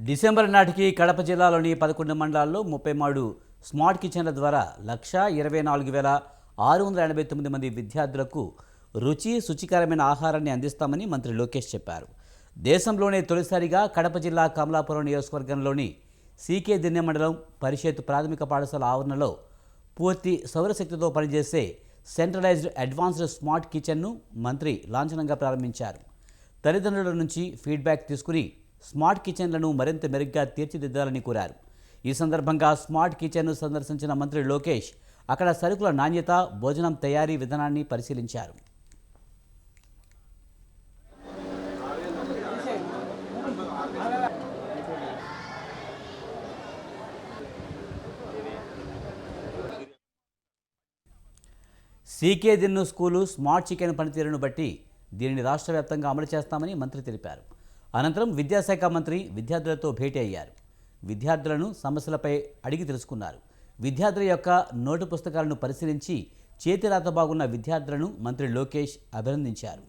December నాటికి కడప జిల్లాలోని 11 మండలాల్లో 33 స్మార్ట్ కిచెన్ల ద్వారా 1,24,689 మంది విద్యార్థులకు రుచి శుచికరమైన ఆహారాన్ని అందిస్తామని మంత్రి లోకేష్ చెప్పారు. దేశంలోనే తొలిసారిగా కడప జిల్లా కమలాపురం నియోజకవర్గంలోని సీకే దిన్నె మండలం పరిషత్ ప్రాథమిక పాఠశాల ఆవరణలో పూర్తి సౌరశక్తితో పనిచేసే సెంట్రలైజ్డ్ అడ్వాన్స్డ్ స్మార్ట్ కిచెన్ను మంత్రి లాంఛనంగా ప్రారంభించారు. తల్లిదండ్రుల నుంచి ఫీడ్బ్యాక్ తీసుకుని స్మార్ట్ కిచెన్లను మరింత మెరుగ్గా తీర్చిదిద్దాలని కోరారు. ఈ సందర్భంగా స్మార్ట్ కిచెన్ను సందర్శించిన మంత్రి లోకేష్ అక్కడ సరుకుల నాణ్యత, భోజనం తయారీ విధానాన్ని పరిశీలించారు. సీకే దిన్ను స్కూలు స్మార్ట్ చికెన్ పనితీరును బట్టి దీనిని రాష్ట్ర వ్యాప్తంగా అమలు చేస్తామని మంత్రి తెలిపారు. అనంతరం విద్యాశాఖ మంత్రి విద్యార్థులతో భేటీ అయ్యారు. విద్యార్థులను సమస్యలపై అడిగి తెలుసుకున్నారు. విద్యార్థుల యొక్క నోటు పుస్తకాలను పరిశీలించి చేతిరాత బాగున్న విద్యార్థులను మంత్రి లోకేష్ అభినందించారు.